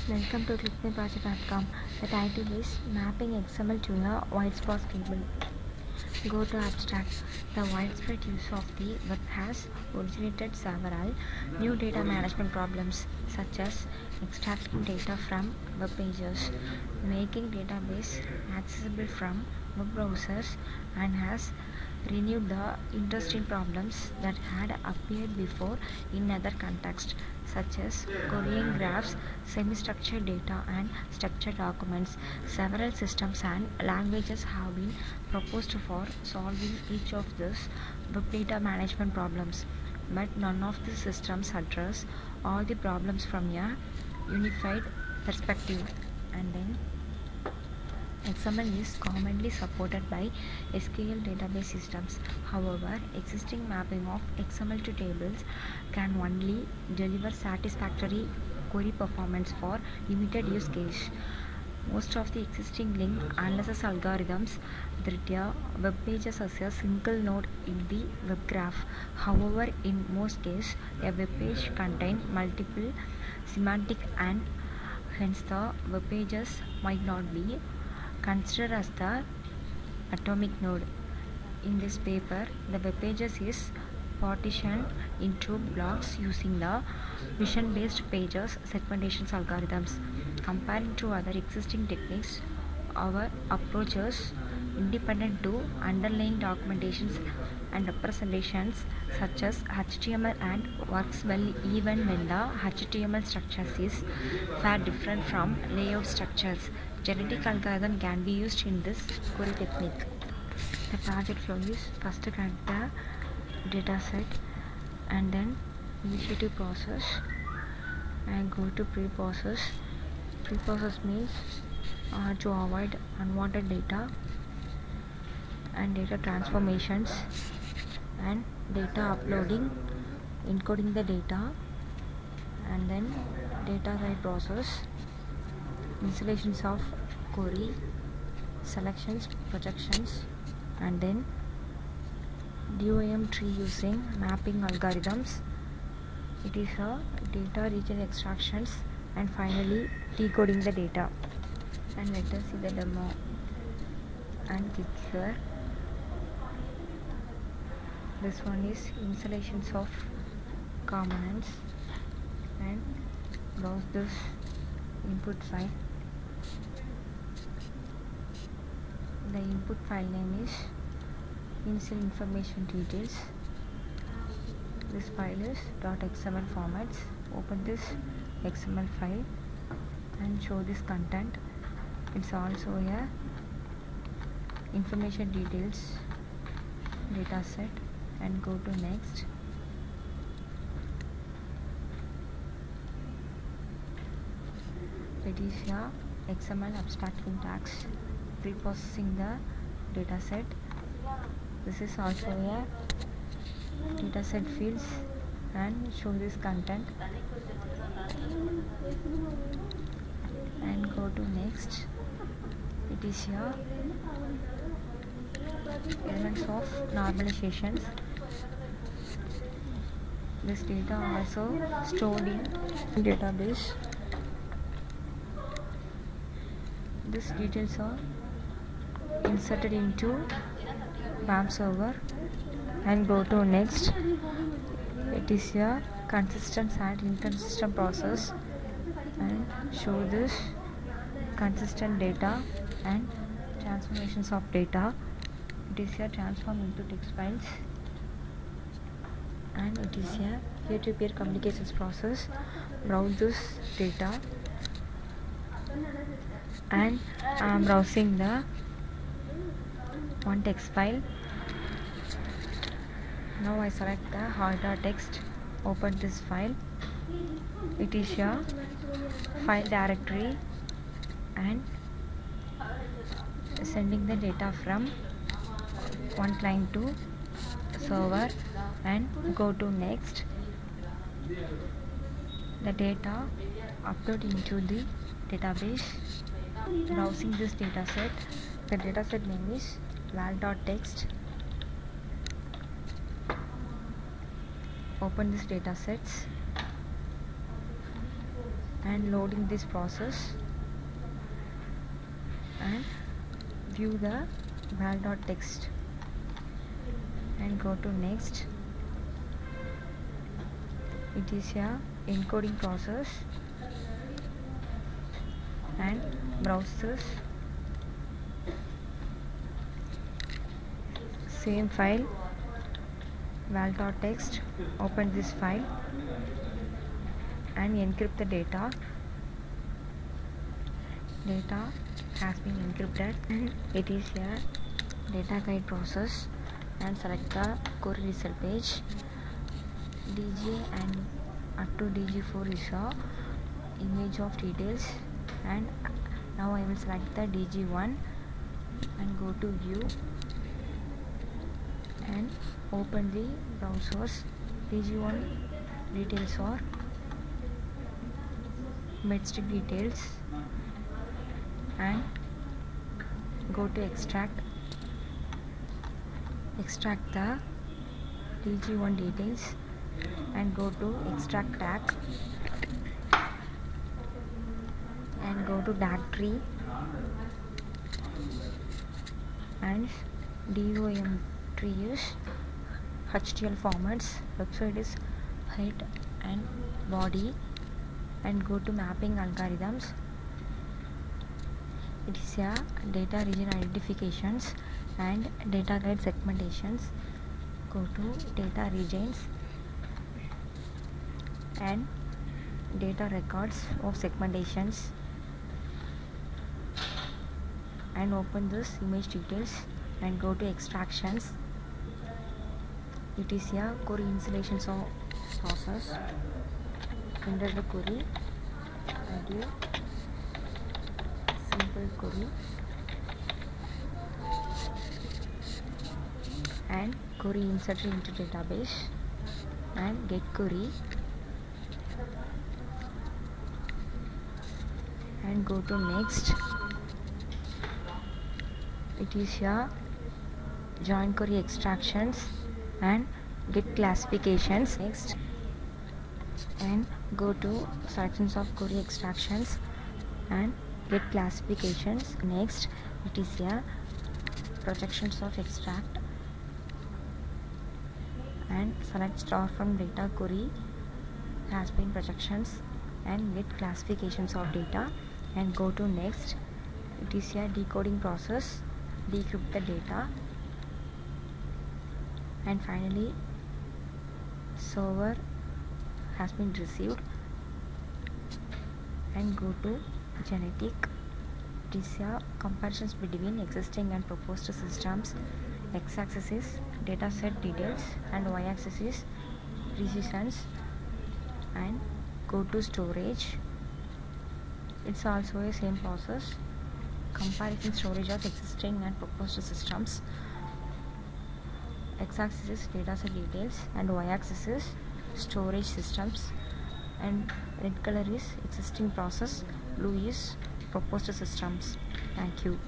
Welcome to clickmeproject.com. The title is Mapping XML to a Wide Sparse table. Go to abstract. The widespread use of the web has originated several new data management problems, such as extracting data from web pages, making database accessible from web browsers, and has renewed the interesting problems that had appeared before in other contexts, such as querying graphs, semi-structured data, and structured documents. Several systems and languages have been proposed for solving each of these web data management problems, but none of the systems address all the problems from a unified perspective. And then XML is commonly supported by SQL database systems. However, existing mapping of XML to tables can only deliver satisfactory query performance for limited use case. Most of the existing link analysis algorithms treat a web pages as a single node in the web graph. However, in most cases, a web page contains multiple semantic and hence the web pages might not be considered as the atomic node. In this paper, the web pages is partitioned into blocks using the vision-based pages segmentation algorithms. Comparing to other existing techniques, our approach is independent to underlying documentations and representations such as HTML and works well even when the HTML structures is far different from layout structures. Genetic algorithm can be used in this query technique. The project flow is first connect the data set and then initiative process and go to pre-process. Pre-process means to avoid unwanted data and data transformations and data uploading, encoding the data, and then data write process, installations of query, selections, projections, and then DOM tree using mapping algorithms. It is a data region extractions and finally decoding the data. And let us see the demo and click here. This one is installations of components and browse this input file. The input file name is initial information details. This file is .xml formats. Open this XML file and show this content. It's also a information details data set and go to next. It is a XML abstract syntax pre-processing the data set. This is also a data set fields and show this content and go to next. It is here elements of normalizations. This data also stored in database. These details are inserted into PAM server and go to next. It is a consistent and inconsistent process and show this consistent data and transformations of data. It is a transform into text files and it is a peer-to-peer communications process. Browse this data and I am browsing the one text file. Now I select the hard text, open this file. It is a file directory and sending the data from one client to server and go to next. The data upload into the database. Browsing this data set. The data set name is val.text. Open this data sets and loading this process, and view the val.text and go to next. It is a encoding process, and browse this same file val.text. Open this file and encrypt the data. Data has been encrypted. It is a data guide process, and select the query result page. DG and up to DG4 is a image of details, and now I will select the DG1 and go to view and open the browsers. DG1 details are matchstick details, and go to extract the DG1 details and go to extract tag and go to directory and DOM tree is HTML formats. Website is height and body, and go to mapping algorithms. It is a data region identifications and data guide segmentations. Go to data regions and data records of segmentations, and open this image details and go to extractions. It is a query installation process. Enter the query, and a simple query, and query inserted into database, and get query, and go to next. It is a join query extractions and get classifications. Next, and go to sections of query extractions and get classifications. Next, it is a projections of extract, and select star from data query has been projections and get classifications of data, and go to next. It is a decoding process, decrypt the data, and finally server has been received, and go to genetic. It is a comparisons between existing and proposed systems. X-axis is dataset details and y-axis is precisions, and go to storage. It's also a same process, comparison storage of existing and proposed systems. X-axis is dataset details and y-axis is storage systems, and red color is existing process, blue is proposed systems. Thank you.